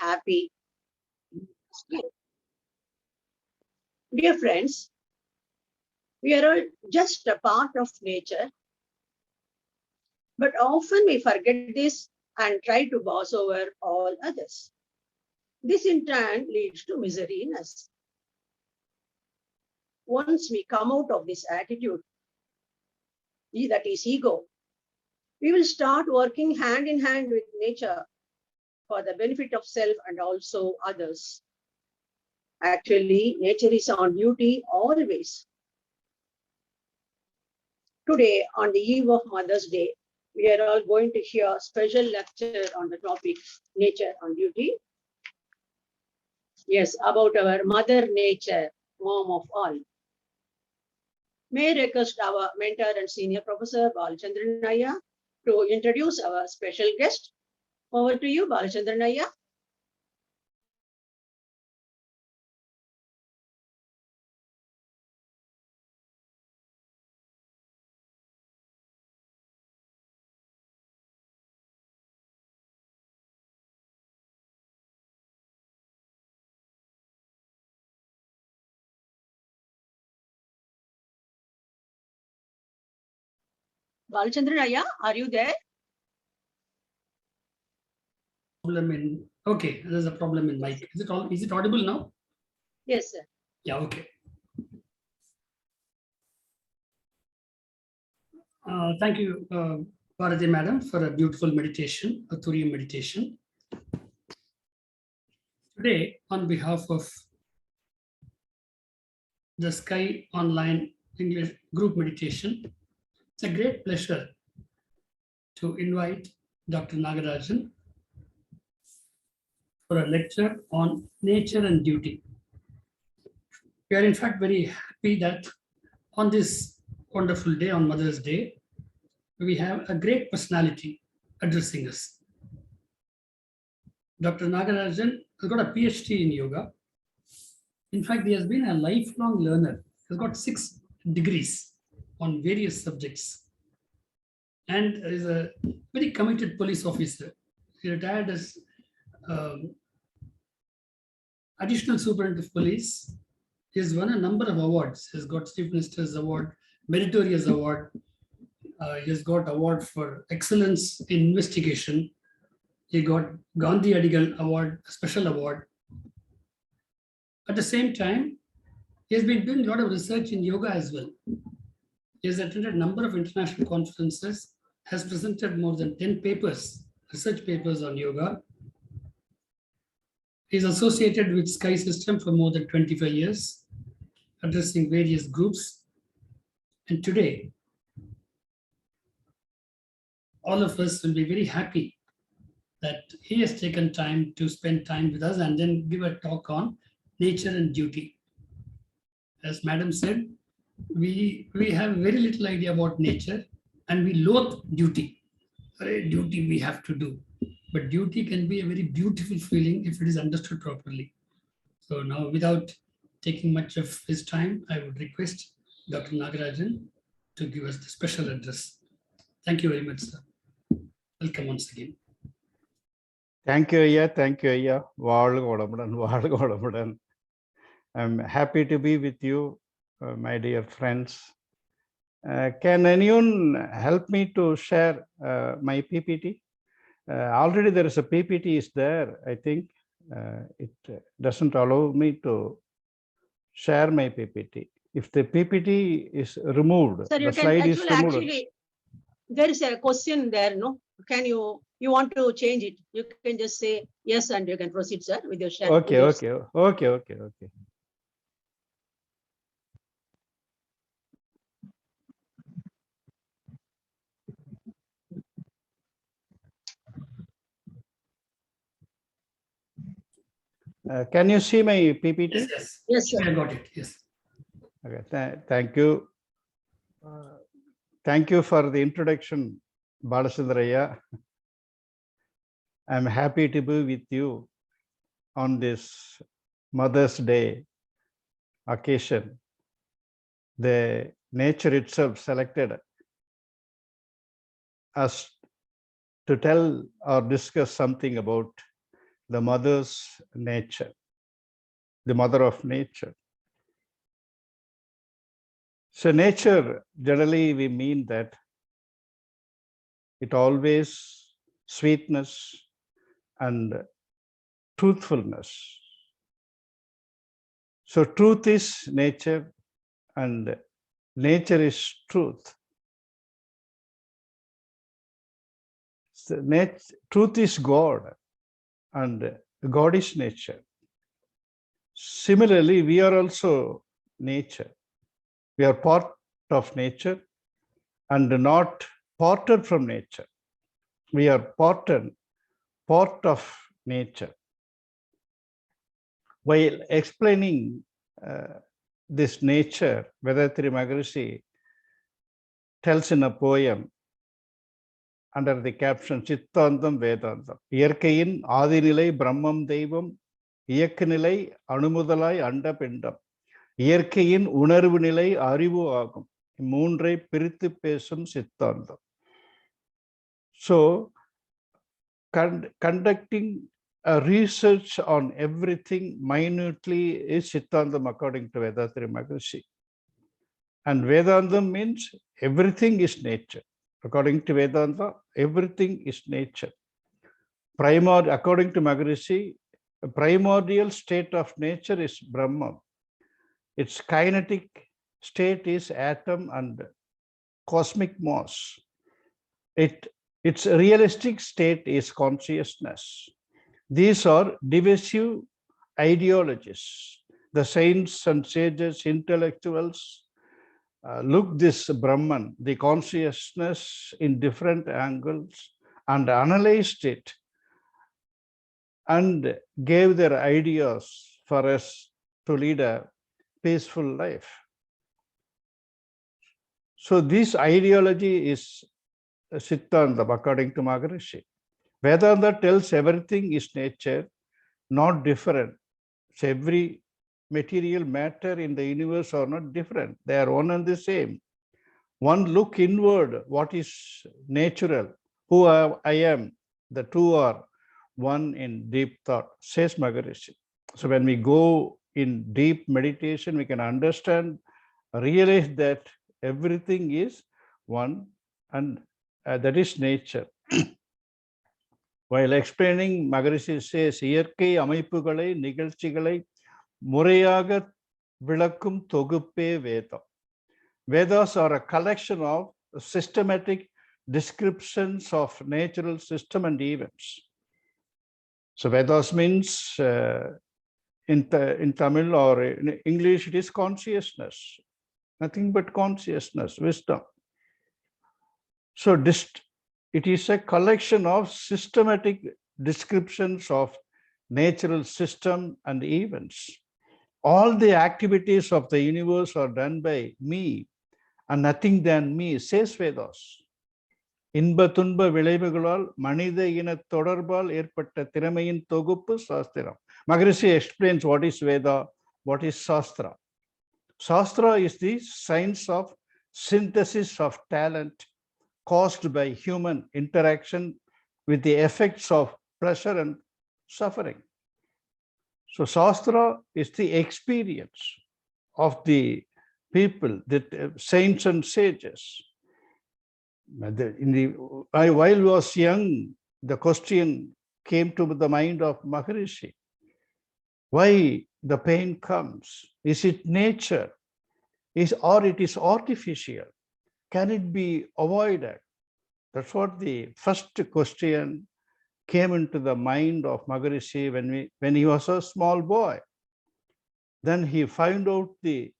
happy. Dear friends, we are all just a part of nature, but often we forget this and try to boss over all others. This in turn leads to misery in us. Once we come out of this attitude, that is ego, we will start working hand in hand with nature for the benefit of self and also others. Actually, nature is on duty always. Today, on the eve of Mother's Day, we are all going to hear a special lecture on the topic Nature on Duty. Yes, about our Mother Nature, mom of all. May I request our mentor and senior professor, Balachandran Ayya, to introduce our special guest. Over to you, Balachandran Ayya. Balachandran Ayya, are you there? Okay, there's a problem in mic. Is it audible now? Yes, sir. Yeah, okay. Thank you, Bharati madam, for a beautiful meditation, a Turiya meditation. Today, on behalf of the Sky Online English group meditation, it's a great pleasure to invite Dr. Nagarajan for a lecture on nature and duty. We are in fact very happy that on this wonderful day, on Mother's Day, we have a great personality addressing us. Dr. Nagarajan has got a PhD in yoga. In fact, he has been a lifelong learner. He's got 6 degrees on various subjects and is a very committed police officer. He retired as additional superintendent of police. He has won a number of awards. He has got Chief Minister's Award, Meritorious Award. He has got award for excellence in investigation. He got Gandhi Adigal Award, a special award. At the same time, he has been doing a lot of research in yoga as well. He has attended a number of international conferences, has presented more than 10 papers, research papers on yoga. He is associated with Sky System for more than 25 years, addressing various groups. And today, all of us will be very happy that he has taken time to spend time with us and then give a talk on nature and duty. As Madam said, we have very little idea about nature and we loathe duty. Duty we have to do. But duty can be a very beautiful feeling if it is understood properly. So now, without taking much of his time, I would request Dr. Nagarajan to give us the special address. Thank you very much, sir. Welcome once again. Thank you, Ayya. Thank you, Ayya. I'm happy to be with you, my dear friends. Can anyone help me to share my PPT? Already there is a PPT is there. I think it doesn't allow me to share my PPT. If the PPT is removed, Sir, the slide is removed. Actually, there is a question there, no? Can you want to change it? You can just say yes and you can proceed, sir, with your share. Okay. Can you see my PPT? Yes, sir. I got it. Yes. Okay. Thank you. Thank you for the introduction, Balachandran. I'm happy to be with you on this Mother's Day occasion. The nature itself selected us to tell or discuss something about the mother's nature, the mother of nature. So nature, generally we mean that it always sweetness and truthfulness. So truth is nature and nature is truth. So truth is God and God is nature. Similarly, we are also nature. We are part of nature and not parted from nature. We are part of nature. While explaining this nature, Vethathiri Maharishi tells in a poem under the caption Chittandam Vedandam. இயற்கையின் ஆதிநிலை பிரம்மம் தெய்வம், இயக்க நிலை அணுமுதலாய் அண்ட பிண்டம், இயற்கையின் உணர்வு நிலை அறிவு ஆகும், மூன்றை பிரித்து பேசும் சித்தாந்தம். So conducting a research on everything minutely is Siddhantam according to Vethathiri Maharishi. And Vedandam means everything is nature. According to Vedanta, everything is nature. According to Maharishi, a primordial state of nature is Brahman. Its kinetic state is atom and cosmic mass. Its realistic state is consciousness. These are divisive ideologies. The saints and sages, intellectuals, look this Brahman, the consciousness, in different angles and analyzed it and gave their ideas for us to lead a peaceful life. So this ideology is Siddhanta according to Maharishi. Vedanta tells everything is nature, not different. So every material matter in the universe are not different. They are one and the same. One look inward, what is natural, who I am, the two are one in deep thought, says Maharishi. So when we go in deep meditation, we can understand, realize that everything is one and that is nature. While explaining, Maharishi says, இயற்கை அமைப்புகளை நிகழ்ச்சிகளை முறையாக விளக்கும் தொகுப்பே வேதம். Vedas are a collection of systematic descriptions of natural system and events. So Vedas means in Tamil or in English, it is consciousness. Nothing but consciousness, wisdom. So it is a collection of systematic descriptions of natural system and events. All the activities of the universe are done by me and nothing than me, says Vedas. இன்ப துன்ப விளைவுகளால் மனித இன தொடர்பால் ஏற்பட்ட திறமையின் தொகுப்பு சாஸ்திரம். Maharishi explains what is Veda, what is Shastra. Shastra is the science of synthesis of talent caused by human interaction with the effects of pleasure and suffering. So Shastra is the experience of the people, the saints and sages. While I was young, the question came to the mind of Maharishi. Why the pain comes? Is it nature? Or it is artificial? Can it be avoided? That's what the first question came into the mind of Maharishi when he was a small boy. Then he found out the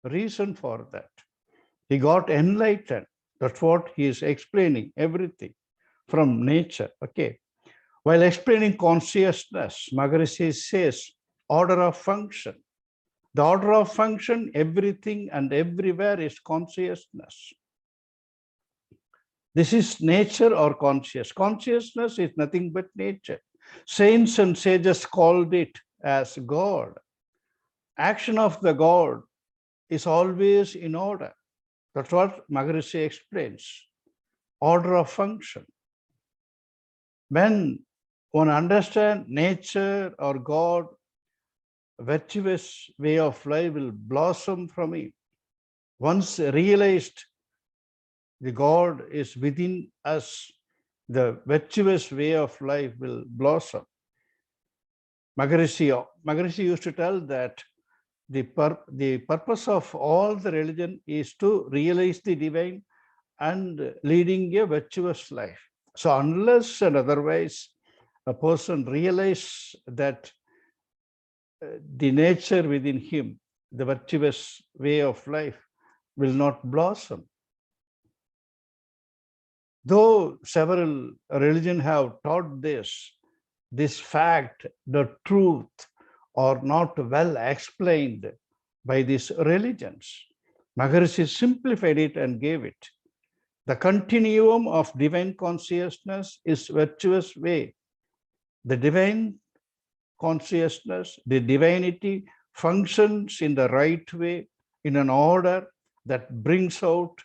reason for that. He got enlightened. That's what he is explaining, everything from nature. Okay. While explaining consciousness, Maharishi says order of function. The order of function, everything and everywhere is consciousness. This is nature or conscious. Consciousness is nothing but nature. Saints and sages called it as God. Action of the God is always in order. That's what Maharishi explains. Order of function. When one understand nature or God, virtuous way of life will blossom from him. Once realized the God is within us, the virtuous way of life will blossom. Maharishi used to tell that the purpose of all the religion is to realize the divine and leading a virtuous life. So unless and otherwise a person realizes that the nature within him, the virtuous way of life, will not blossom. Though several religions have taught this fact, the truth, are not well explained by these religions. Maharishi simplified it and gave it. The continuum of divine consciousness is virtuous way. The divine consciousness, the divinity functions in the right way, in an order that brings out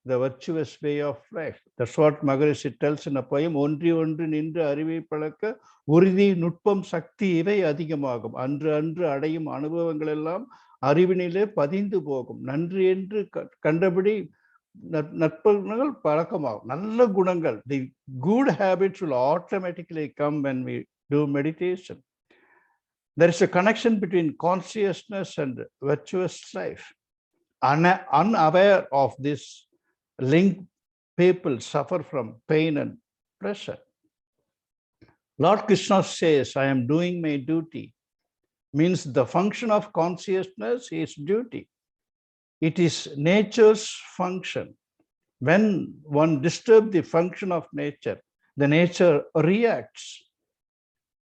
the virtuous way of life. That's what Maharishi tells in a poem. Ondri ondru nindru arivai palakka uridi nutpam sakti ivai adhigamagum. Andru andru adayum anubhavangal ellam அறிவினிலே பதிந்து போகும். நன்றி என்று கண்டபடி நற்பண்புகள் பழக்கமாகும். நல்ல குணங்கள், the good habits will automatically come when we do meditation. There is a connection between consciousness and virtuous life. Unaware of this link, people suffer from pain and pressure. Lord Krishna says, I am doing my duty. Means the function of consciousness is duty. It is nature's function. When one disturbs the function of nature, the nature reacts.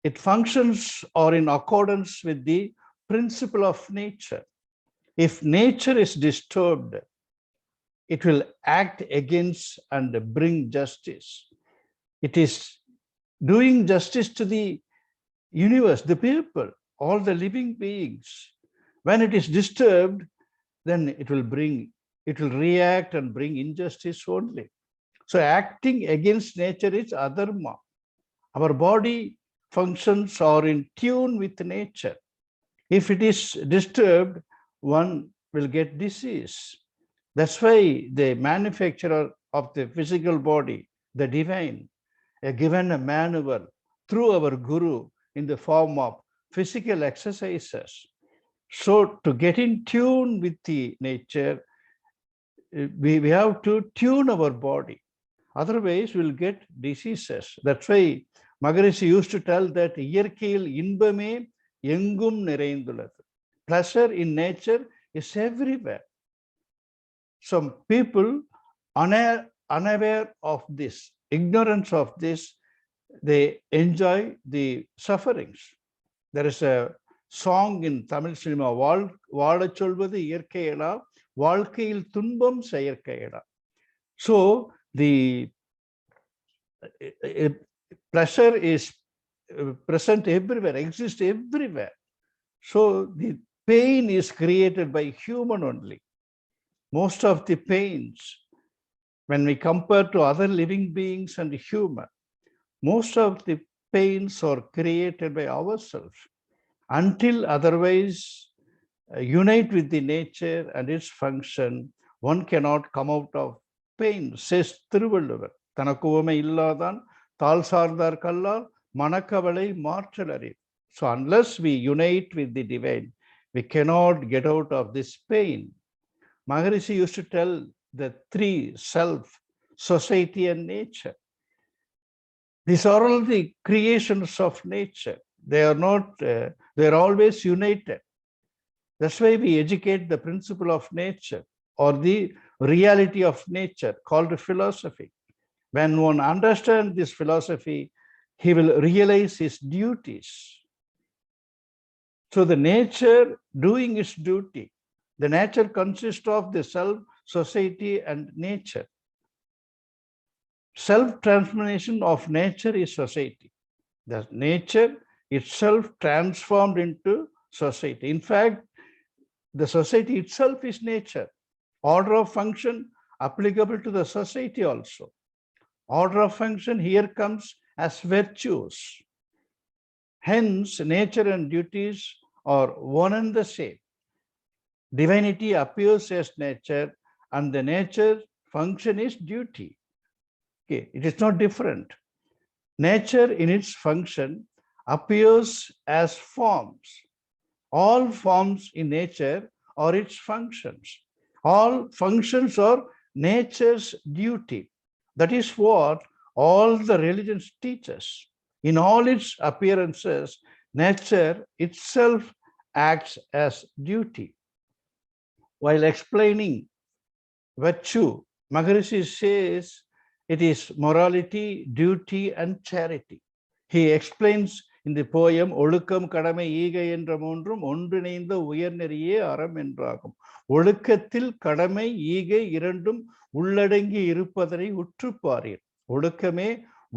It functions or in accordance with the principle of nature. If nature is disturbed, it will act against and bring justice. It is doing justice to the universe, the people, all the living beings. When it is disturbed, then it will react and bring injustice only. So acting against nature is adharma. Our body functions are in tune with nature. If it is disturbed, one will get disease. That's why the manufacturer of the physical body, the divine, given a manual through our guru in the form of physical exercises. So to get in tune with the nature, we have to tune our body. Otherwise, we'll get diseases. That's why Maharishi used to tell that இயற்கையில் இன்பமே எங்கும் நிறைந்துள்ளது. Pleasure in nature is everywhere. Some people unaware of this, ignorance of this, they enjoy the sufferings. There is a song in Tamil cinema, வாழச் சொல்வது இயற்கையடா, வாழ்க்கையில் துன்பம் செயற்கையடா. So the pleasure is present everywhere, exists everywhere. So the pain is created by human only. Most of the pains, when we compare to other living beings and human, most of the pains are created by ourselves. Until otherwise unite with the nature and its function, one cannot come out of pain, says Thiruvalluvar. தனக்குவமை இல்லாதான் தாள் சார்ந்தார் கல்லால் மனக்கவலை மாற்றலறி. So unless we unite with the divine, we cannot get out of this pain. Maharishi used to tell the three: self, society, and nature. These are all the creations of nature. They are not, they are always united. That's why we educate the principle of nature or the reality of nature called philosophy. When one understands this philosophy, he will realize his duties. So the nature doing its duty. The nature consists of the self, society, and nature. Self-transformation of nature is society. The nature itself transformed into society. In fact, the society itself is nature. Order of function applicable to the society also. Order of function here comes as virtues. Hence, nature and duties are one and the same. Divinity appears as nature, and the nature function is duty. Okay, it is not different. Nature in its function appears as forms. All forms in nature are its functions. All functions are nature's duty. That is what all the religions teach us. In all its appearances, nature itself acts as duty. While explaining virtue, Maharishi says it is morality, duty, and charity. He explains in the poem, ஒழுக்கம் கடமை ஈகை என்ற மூன்றும் ஒன்றிணைந்த உயர்நெறியே அறம் என்றாகும். ஒழுக்கத்தில் கடமை ஈகை இரண்டும் உள்ளடங்கி இருப்பதனை உற்றுப்பாரீர். ஒழுக்கமே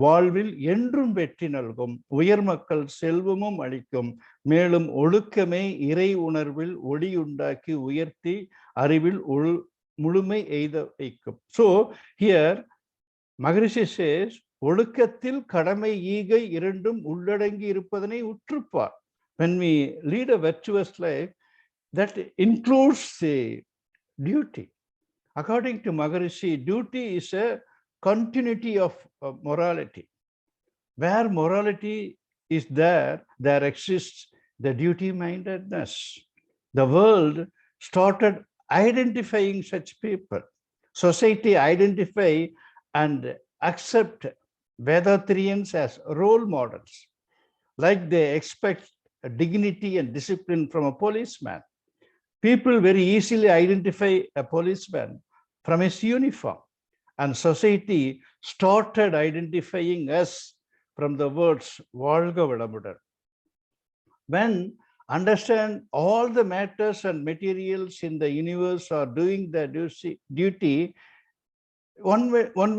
வாழ்வில் என்றும் வெற்றி நல்கும், உயர் மக்கள் செல்வமும் அளிக்கும், மேலும் ஒழுக்கமே இறை உணர்வில் ஒளியுண்டாக்கி உயர்த்தி அறிவில் முழுமை எய்த வைக்கும். So here Maharishi says, ஒழுக்கத்தில் கடமை ஈகை இரண்டும் உள்ளடங்கி இருப்பதனை உற்றுப்பார். When we lead a virtuous life, that includes the duty. According to Maharishi, duty is a continuity of morality. Where morality is there, there exists the duty-mindedness. The world started identifying such people. Society identify and accept Vethathirians as role models, like they expect dignity and discipline from a policeman. People very easily identify a policeman from his uniform, and society started identifying us from the words "Valga Vadamudan." When understand all the matters and materials in the universe are doing their duty, one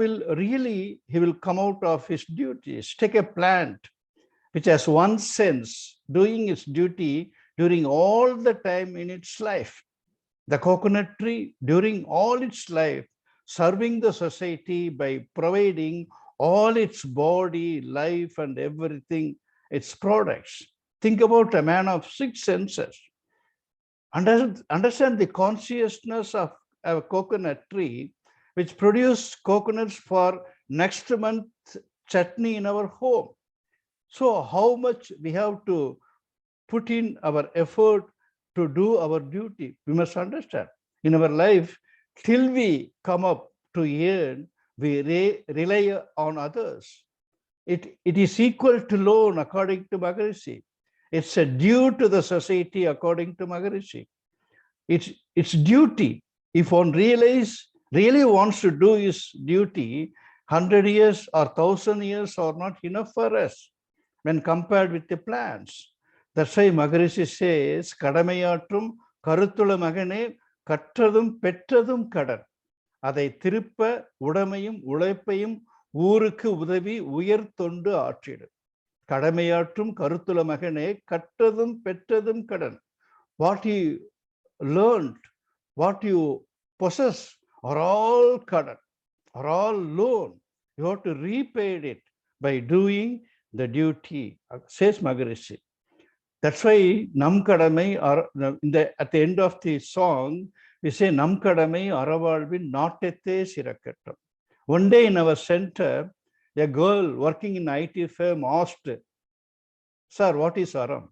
will really, he will come out of his duties. Take a plant which has one sense doing its duty during all the time in its life. The coconut tree during all its life, serving the society by providing all its body, life, and everything, its products. Think about a man of 6 senses. Understand the consciousness of a coconut tree, which produce coconuts for next month chutney in our home. So how much we have to put in our effort to do our duty, we must understand. In our life, till we come up to earn, we rely on others. It is equal to loan according to Maharishi. It's a due to the society according to Maharishi. It's duty. If one really wants to do his duty, 100 years or 1,000 years are not enough for us when compared with the plants. That's why Maharishi says, கடமையாற்றும் கருத்துள மகனே கற்றதும் பெற்றதும் கடன். அதை திருப்ப உடைமையும் உழைப்பையும் ஊருக்கு உதவி உயர் தொண்டு ஆற்றிடு. கடமையாற்றும் கருத்துள மகனே கற்றதும் பெற்றதும் கடன். What you learned, what you possess are all kadan, are all loan. You have to repay it by doing the duty, says Maharishi. That's why Nam Kadamai, at the end of the song, we say Nam Kadamai Aravalvin Nattete Sirakattam. One day in our center, a girl working in IT firm asked, "Sir, what is Aram?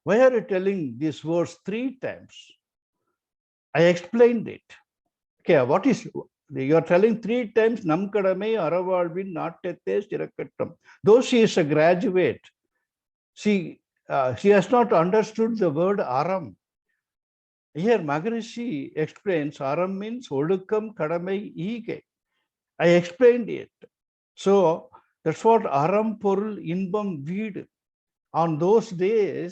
Why are you telling these words 3 times?" I explained it. Okay, what is, you are telling 3 times Nam Kadamai Aravalvin Nattete Sirakattam. Though she is a graduate, she has not understood the word Aram. Here Maharishi explains Aram means Odukam Kadamai Ige. I explained it. So that's what Aram Porul Inbam Veed. On those days,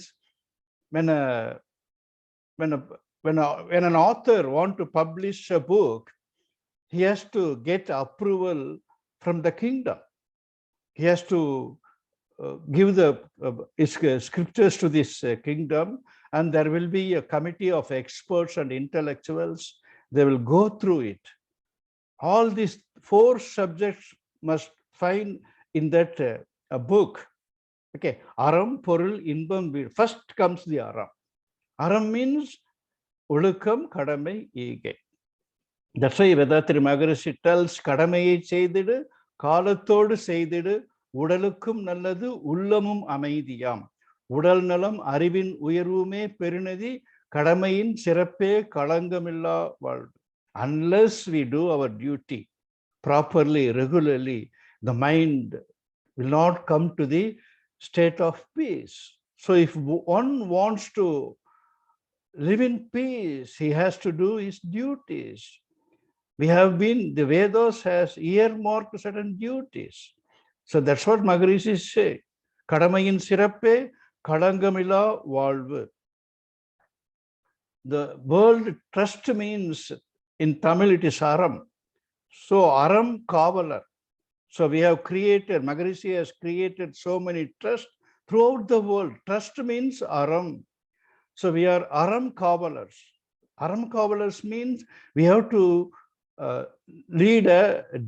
when an author wants to publish a book, he has to get approval from the kingdom. He has to give the scriptures to this kingdom, and there will be a committee of experts and intellectuals. They will go through it. All these 4 subjects must find in that book. Okay, aram, porul, inbam, veed. First comes the aram. Aram means ulukam, kadamai, ege. That's why Vethathiri Maharishi tells கடமையை செய்திடு காலத்தோடு செய்திடு உடலுக்கும் நல்லது உள்ளமும் அமைதியாம் உடல் நலம் அறிவின் உயர்வுமே பெருநதி கடமையின் சிறப்பே களங்கமில்லா வாழ்வு. Unless we do our duty properly, regularly, the mind will not come to the state of peace. So if one wants to live in peace, he has to do his duties. We have been, the Vedas has earmarked certain duties. So that's what Maharishi say. Kadamayin sirappe, kalangamila valvu. The word trust means, in Tamil it is aram. So aram kavalar. So we have created, Maharishi has created so many trusts throughout the world. Trust means aram. So we are aram kavalars. Aram kavalars means we have to lead a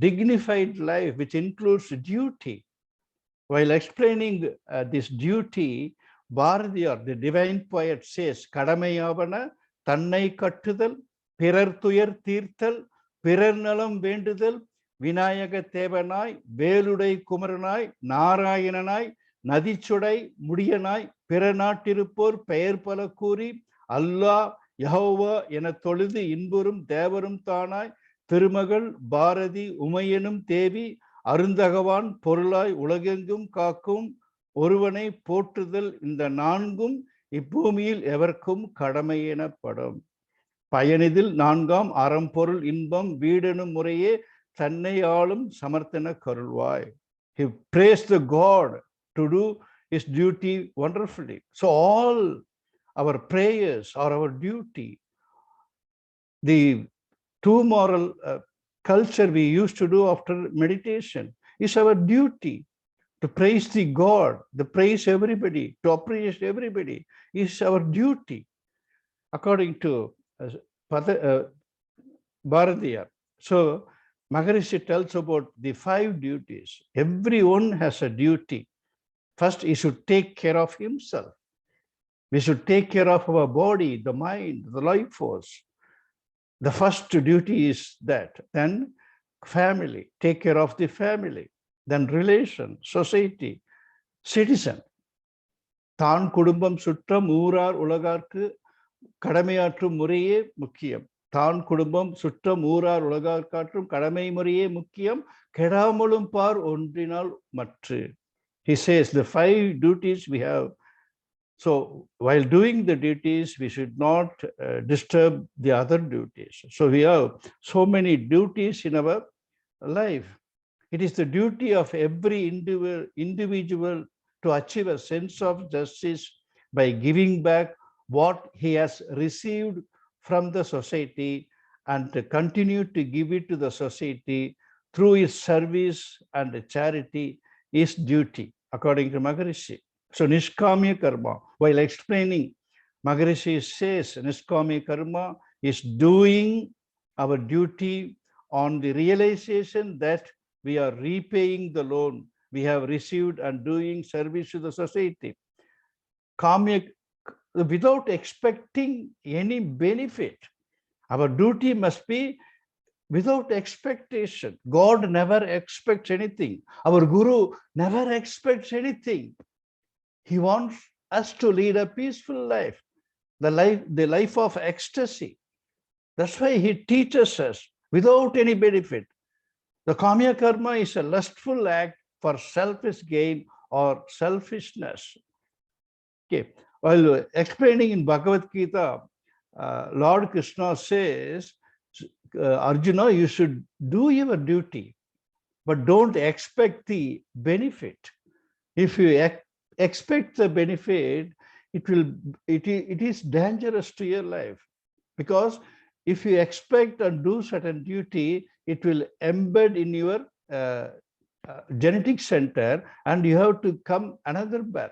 dignified life, which includes duty. While explaining this duty, Bharadiyar, the divine poet, says, Kadamayavana, Tannai Kattudal, Pirar Tuyar Tirthal, Pirar Nalam Vendudal, Vinayaga Tevanai, Veludai Kumaranai, Narayananai, Nadichudai, Mudiyanai, Piranatirupur, Pair Palakuri, Allah, Yahova, என தொழுது இன்புறும் தேவரும் தானாய் திருமகள் பாரதி உமையனும் தேவி அருந்தகவான் பொருளாய் உலகெங்கும் காக்கும் ஒருவனை போற்றுதல் இந்த நான்கும் இப்பூமியில் எவர்க்கும் கடமை எனப்படும். பயனிதில் நான்காம் அறம்பொருள் இன்பம் வீடெனும் முறையே தன்னை ஆளும் சமர்த்தன கருள்வாய். He praised the God to do his duty wonderfully. So all our prayers are our duty. The two moral culture we used to do after meditation is our duty. To praise the God, to praise everybody, to appreciate everybody is our duty, according to Bharadiyar. So Maharishi tells about the 5 duties. Everyone has a duty. First, he should take care of himself. We should take care of our body, the mind, the life force. The first duty is that. Then family, take care of the family. Then relation, society, citizen. Than kudumbam sutram oorar ulagarku kadamaiyattrum muriye mukkiyam. Than kudumbam sutram oorar ulagarkattrum kadamai muriye mukkiyam. Kedamalum par ondrinal matru. He says the 5 duties we have. So while doing the duties, we should not disturb the other duties. So we have so many duties in our life. It is the duty of every individual to achieve a sense of justice by giving back what he has received from the society and to continue to give it to the society through his service and charity is duty, according to Maharishi. So Nishkamya Karma, while explaining, Maharishi says Nishkamya Karma is doing our duty on the realization that we are repaying the loan we have received and doing service to the society. Kamya, without expecting any benefit. Our duty must be without expectation. God never expects anything. Our Guru never expects anything. He wants us to lead a peaceful life, the life of ecstasy. That's why he teaches us without any benefit. The Kamya Karma is a lustful act for selfish gain or selfishness. Okay. While explaining in Bhagavad Gita, Lord Krishna says, Arjuna, you should do your duty, but don't expect the benefit. If you expect the benefit, it is dangerous to your life, because if you expect and do certain duty, it will embed in your genetic center and you have to come another birth.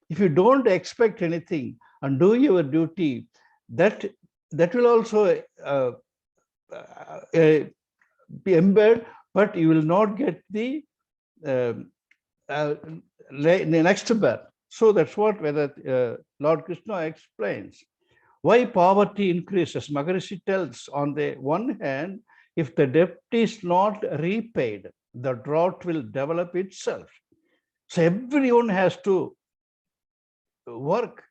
If you don't expect anything and do your duty, that will also be embed, but you will not get the the next birth. So that's what Lord Krishna explains. Why poverty increases? Maharishi tells, on the one hand, if the debt is not repaid, the drought will develop itself. So everyone has to work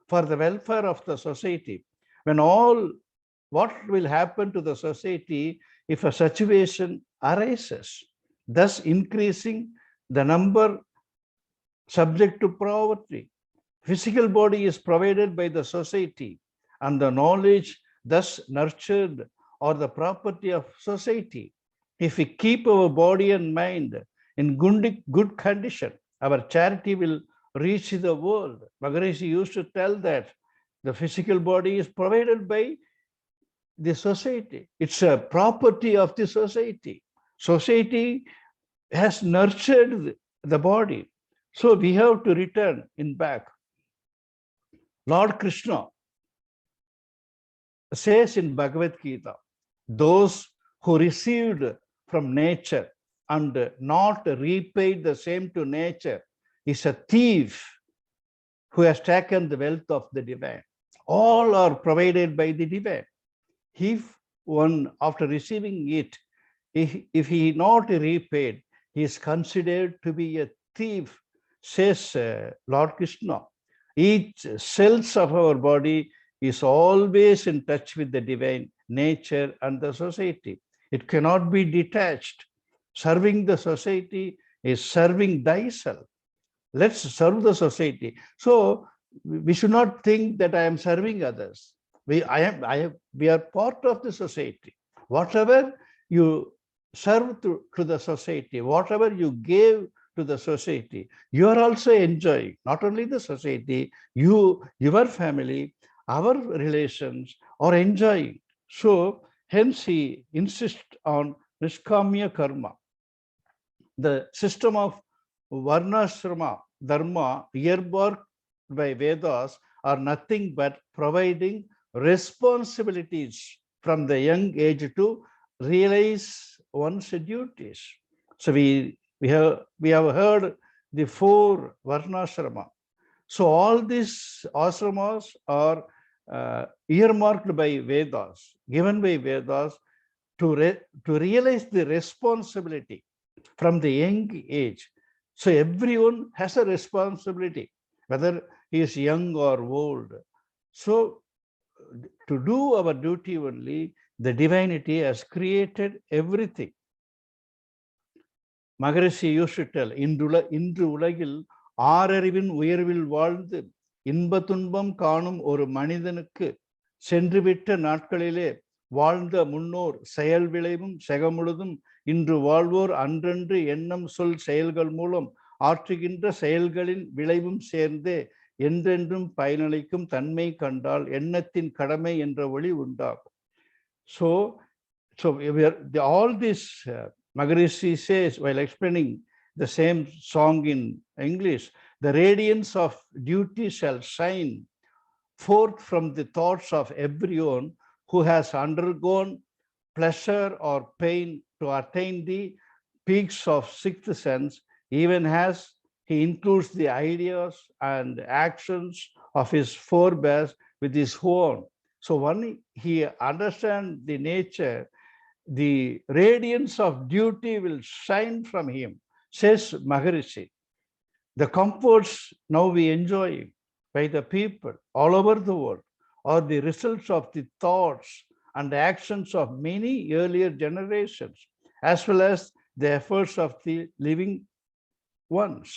for the welfare of the society. What will happen to the society if a situation arises, thus increasing the number subject to poverty? Physical body is provided by the society, and the knowledge thus nurtured or the property of society. If we keep our body and mind in good condition, our charity will reach the world. Maharishi used to tell that the physical body is provided by the society. It's a property of the society. Society has nurtured the body. So we have to return in back. Lord Krishna says in Bhagavad Gita, those who received from nature and not repaid the same to nature is a thief who has taken the wealth of the divine. All are provided by the divine. If one, after receiving it, if he not repaid, he is considered to be a thief, says Lord Krishna. Each cells of our body is always in touch with the divine nature and the society. It cannot be detached. Serving the society is serving thyself. Let's serve the society. So we should not think that I am serving others. We are part of the society. Whatever you serve to the society, whatever you gave to the society, you are also enjoying. Not only the society, your family, our relations are enjoying. So hence he insists on Nishkamya karma. The system of Varnashrama Dharma earmarked by Vedas are nothing but providing responsibilities from the young age to realize one's duties. So we have heard the 4 Varnashrama. So all these ashramas are earmarked by Vedas, given by Vedas to realize the responsibility from the young age. So everyone has a responsibility, whether he is young or old. So to do our duty only, the divinity has created everything. Maharishi used to tell, இன்று உலகில் ஆறறிவின் உயர்வில் வாழ்ந்து இன்ப துன்பம் காணும் ஒரு மனிதனுக்கு சென்றுவிட்ட நாட்களிலே வாழ்ந்த முன்னோர் செயல் விளைவும் செகமுழுதும் இன்று வாழ்வோர் அன்றன்று எண்ணம் சொல் செயல்கள் மூலம் ஆற்றுகின்ற செயல்களின் விளைவும் சேர்ந்தே என்றென்றும் பயனளிக்கும் தன்மை கண்டால் எண்ணத்தின் கடமை என்ற ஒளி உண்டாகும். So all this Maharishi says while explaining the same song in English, the radiance of duty shall shine forth from the thoughts of everyone who has undergone pleasure or pain to attain the peaks of sixth sense, even as he includes the ideas and actions of his forebears with his own. So when he understands the nature, the radiance of duty will shine from him, says Maharishi. The comforts now we enjoy by the people all over the world are the results of the thoughts and actions of many earlier generations, as well as the efforts of the living ones.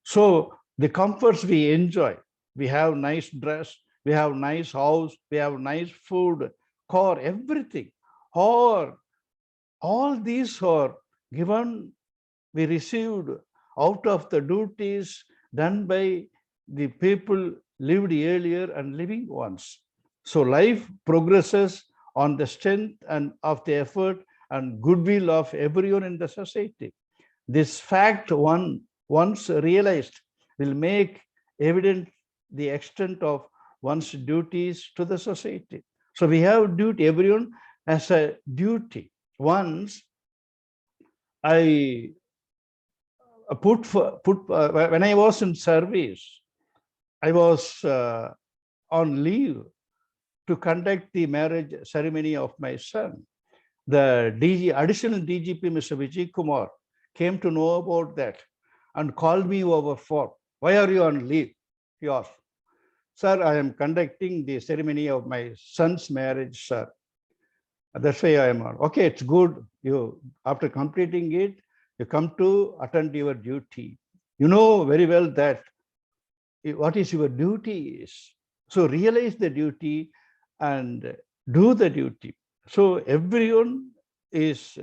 So the comforts we enjoy, we have nice dress, we have nice house, we have nice food, car, everything. Or all these are given, we received out of the duties done by the people lived earlier and living ones. So life progresses on the strength and of the effort and goodwill of everyone in the society. This fact once realized will make evident the extent of one's duties to the society. So we have duty, everyone has a duty. Once I when I was in service, I was on leave to conduct the marriage ceremony of my son. The additional DGP, Mr. Vijay Kumar, came to know about that and called me over phone. Why are you on leave? He asked. Sir, I am conducting the ceremony of my son's marriage, sir. That's why I am on. Okay, it's good. You, after completing it, you come to attend your duty. You know very well that what is your duty is. So realize the duty and do the duty. So everyone is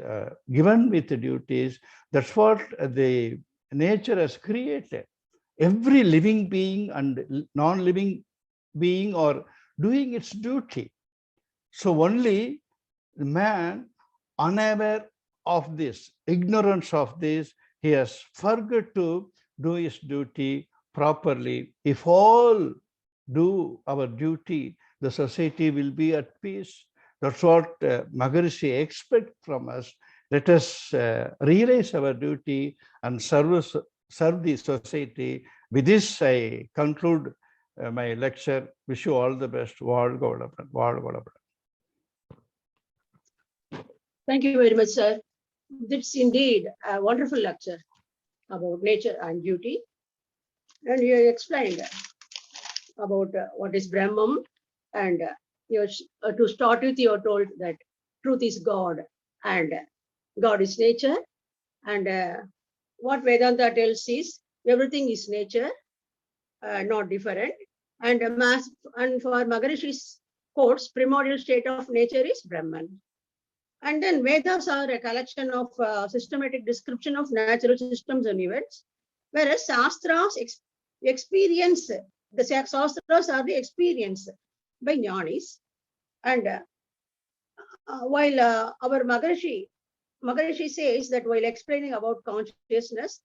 given with the duties. That's what the nature has created. Every living being and non-living being are doing its duty. So only the man, unaware of this, ignorance of this, he has forgot to do his duty properly. If all do our duty, the society will be at peace. That's what Maharishi expects from us. Let us realize our duty and serve the society. With this, I conclude my lecture. Wish you all the best. Thank you very much, sir. That's indeed a wonderful lecture about nature and duty. And you explained about what is Brahman, and to start with, you are told that truth is God and God is nature, and what Vedanta tells is everything is nature, not different. And for Maharishi's quotes, primordial state of nature is Brahman. And then Vedas are a collection of systematic description of natural systems and events, whereas Shastras experience, the Shastras are the experience by Jnanis. And while our Maharishi says that while explaining about consciousness,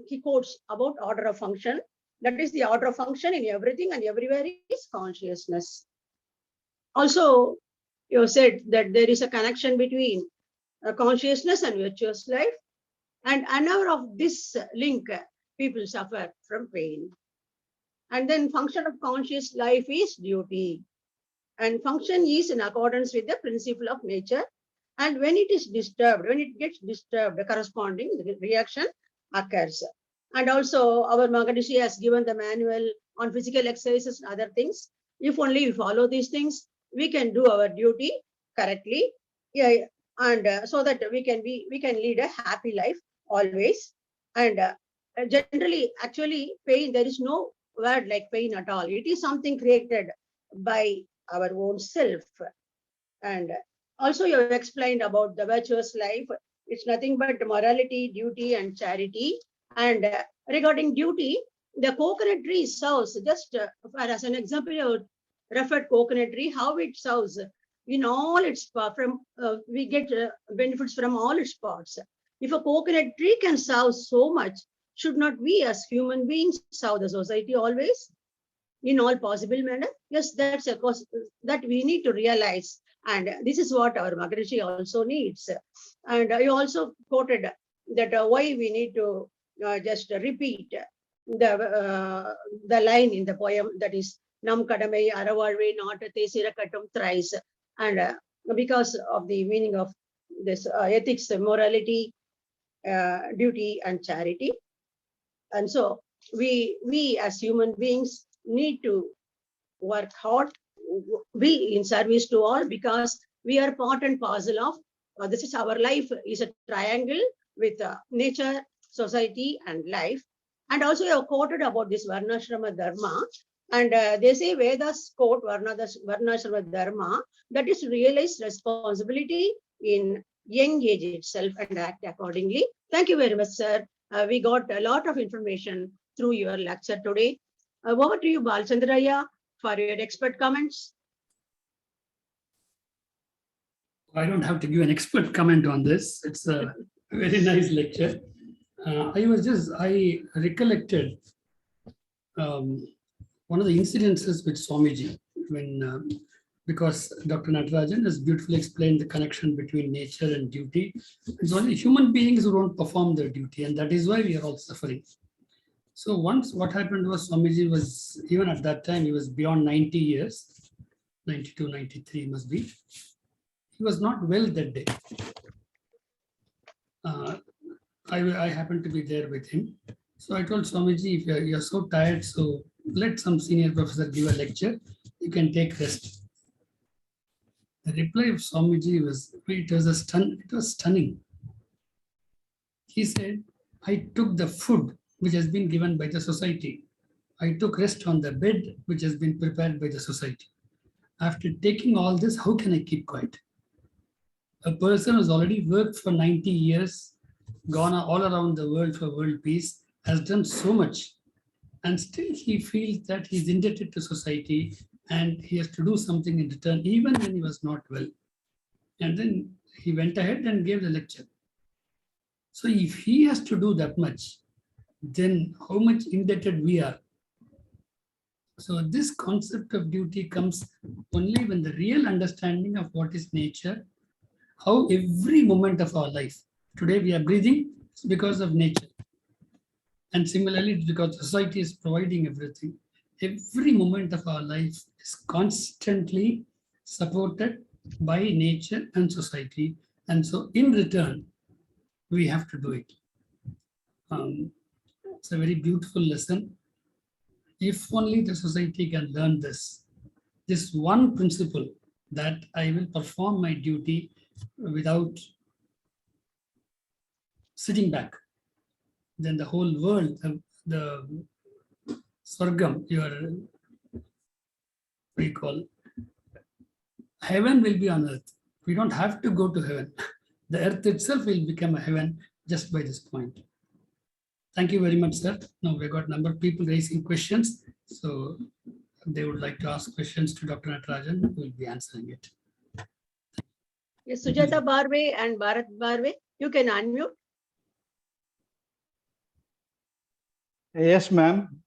he quotes about order of function. That is, the order of function in everything and everywhere is consciousness. Also, you said that there is a connection between consciousness and virtuous life, and unaware of this link, people suffer from pain. And then function of conscious life is duty, and function is in accordance with the principle of nature. And when it is disturbed, when it gets disturbed, the corresponding reaction occurs. And also our Maharishi has given the manual on physical exercises and other things. If only we follow these things, we can do our duty correctly, yeah, and so that we can lead a happy life always. And generally, actually, pain, there is no word like pain at all. It is something created by our own self. And also, you have explained about the virtuous life. It's nothing but morality, duty, and charity. And regarding duty, the coconut tree serves, just as an example, you referred coconut tree, how it serves in all its we get benefits from all its parts. If a coconut tree can serve so much, should not we as human beings serve the society always in all possible manner? Yes, that's a cause that we need to realize. And this is what our Maharishi also needs. And you also quoted that why we need to just repeat the line in the poem, that is Nam Kadamai Aravalve Natate Sirakatum thrice. And because of the meaning of this ethics, morality, duty, and charity. And so we as human beings need to work hard, be in service to all, because we are part and parcel of this is our life is a triangle with nature, society, and life. And also you have quoted about this Varnashrama Dharma, and they say Vedas quote Varnashrama Dharma, that is realized responsibility in young age itself and act accordingly. Thank you very much, sir. We got a lot of information through your lecture today. Over to you, Balchandraya, for your expert comments. I don't have to give an expert comment on this. It's a very nice lecture. I recollected one of the incidences with Swamiji when because Dr. Nagarajan has beautifully explained the connection between nature and duty. It's only human beings who don't perform their duty, and that is why we are all suffering. So once what happened was Swamiji was, even at that time, he was beyond 90 years, 92, 93 must be. He was not well that day. I happened to be there with him. So I told Swamiji, if you're so tired, so let some senior professor give a lecture, you can take rest. The reply of Swamiji was, it was stunning. He said, I took the food which has been given by the society. I took rest on the bed which has been prepared by the society. After taking all this, how can I keep quiet? A person who's already worked for 90 years, gone all around the world for world peace, has done so much, and still he feels that he's indebted to society and he has to do something in return, even when he was not well. And then he went ahead and gave the lecture. So if he has to do that much, then how much indebted we are. So this concept of duty comes only when the real understanding of what is nature, how every moment of our life, today we are breathing, it's because of nature. And similarly, it's because society is providing everything. Every moment of our life is constantly supported by nature and society. And so in return, we have to do it. It's a very beautiful lesson. If only the society can learn this one principle, that I will perform my duty without sitting back, then the whole world, the Swargam, what do you call, heaven will be on earth. We don't have to go to heaven. The earth itself will become a heaven just by this point. Thank you very much, sir. Now we got a number of people raising questions. So they would like to ask questions to Dr. Nagarajan, who will be answering it. Yes, Sujata Barve and Bharat Barve, you can unmute. Yes, ma'am.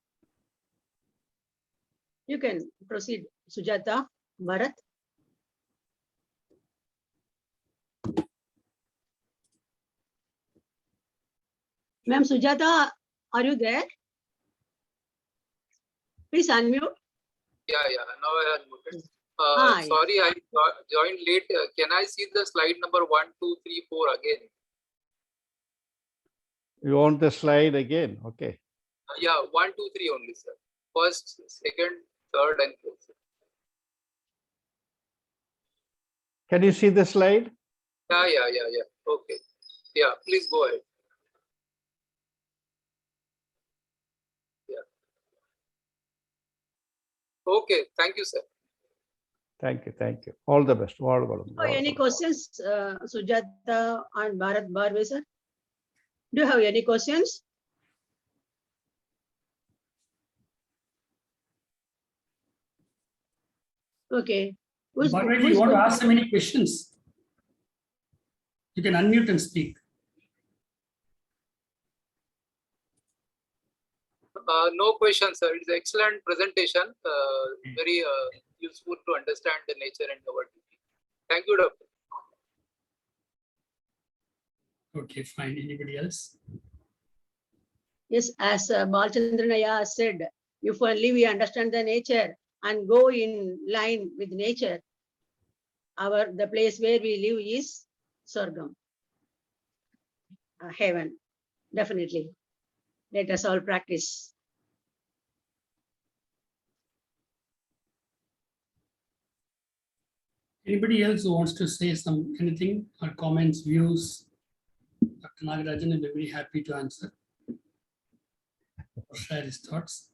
You can proceed, Sujata, Bharat. Ma'am Sujata, are you there? Please unmute. Yeah, now I unmuted. Hi. Sorry, I joined late. Can I see the slide number 1, 2, 3, 4 again? You want the slide again? Okay. Yeah, 1, 2, 3 only, sir. First, second, third, and fourth. Can you see the slide? Yeah. Okay. Yeah, please go ahead. Yeah. Okay, thank you, sir. Thank you. All the best. Any questions, Sujata and Bharat Barve, sir? Do you have any questions? Okay. Bharat, you want to ask them any questions? You can unmute and speak. No question, sir. It's an excellent presentation. Very useful to understand the nature and our duty. Thank you, Doctor. Okay, fine. Anybody else? Yes, as Balchandranaya said, if only we understand the nature and go in line with nature, the place where we live is Swargam, heaven, definitely. Let us all practice. Anybody else who wants to say anything or comments, views? Dr. Nagarajan will be very happy to answer or share his thoughts.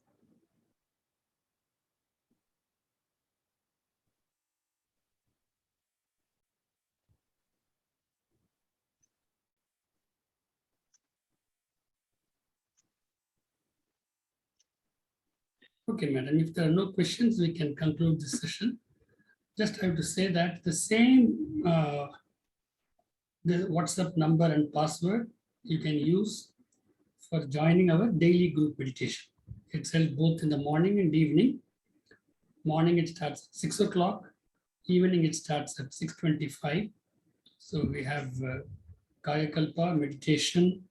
Okay, madam, if there are no questions, we can conclude this session. Just have to say that the same the WhatsApp number and password you can use for joining our daily group meditation. It's held both in the morning and evening. Morning it starts at 6 o'clock. Evening it starts at 6:25. So we have Kayakalpa, meditation,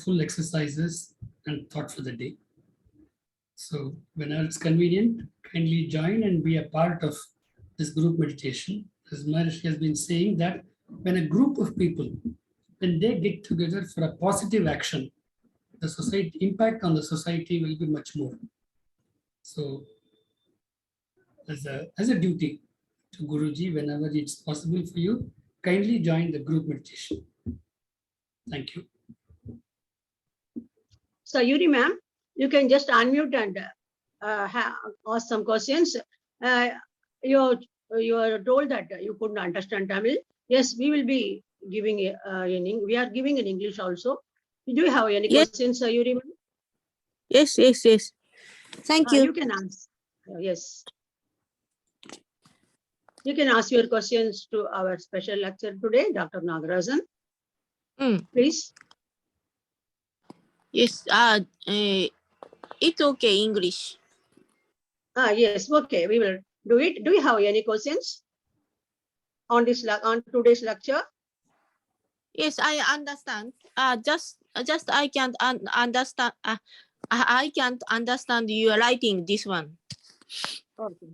full exercises, and thought for the day. So whenever it's convenient, kindly join and be a part of this group meditation. As Maharishi has been saying that when a group of people, when they get together for a positive action, the society impact on the society will be much more. So as a duty to Guruji, whenever it's possible for you, kindly join the group meditation. Thank you. So Yuri ma'am, you can just unmute and ask some questions. You are told that you couldn't understand Tamil. Yes, we will be giving we are giving in English also. Do you have any Yes. questions, Yuri ma'am? Yes. Thank you. You can ask. Yes. You can ask your questions to our special lecturer today, Dr. Nagarajan. Please. Yes. It's okay, English. Yes, okay, we will do it. Do you have any questions on today's lecture? Yes, I understand. Just I can't understand. I can't understand you writing this one. Okay.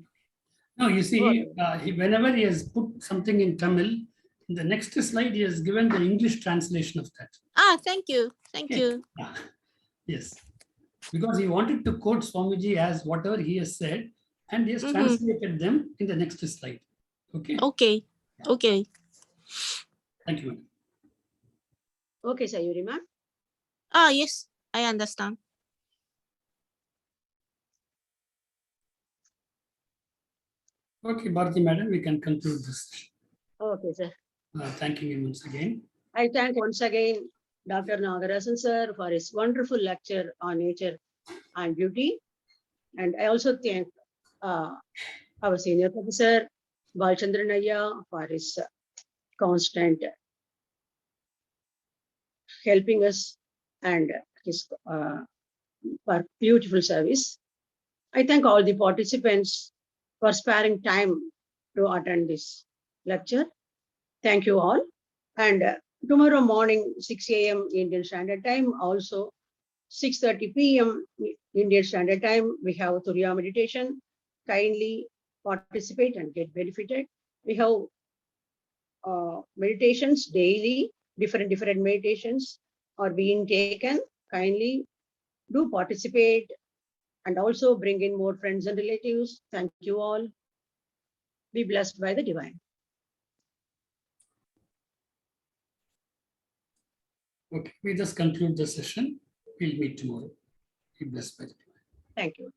No, you see, Okay. whenever he has put something in Tamil, in the next slide, he has given the English translation of that. Thank you. Thank Okay. you. Yes. Because he wanted to quote Swamiji as whatever he has said, and he has translated them in the next slide. Okay. Okay. Okay. Thank you, madam. Okay, Sayuri ma'am. Yes, I understand. Okay, Bharati madam, we can conclude this. Okay, sir. Thanking you once again. I thank once again Dr. Nagarajan sir for his wonderful lecture on nature and beauty. And I also thank our senior professor, Balchandran Ayya, for his constant helping us and his for beautiful service. I thank all the participants for sparing time to attend this lecture. Thank you all. And tomorrow morning, 6 a.m. Indian Standard Time, also 6:30 p.m. Indian Standard Time, we have Turiya meditation. Kindly participate and get benefited. We have meditations daily, different meditations are being taken. Kindly do participate and also bring in more friends and relatives. Thank you all. Be blessed by the divine. Okay, we just conclude the session. We'll meet tomorrow. Be blessed by the divine. Thank you.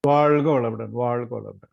வாழ்க வளமுடன்.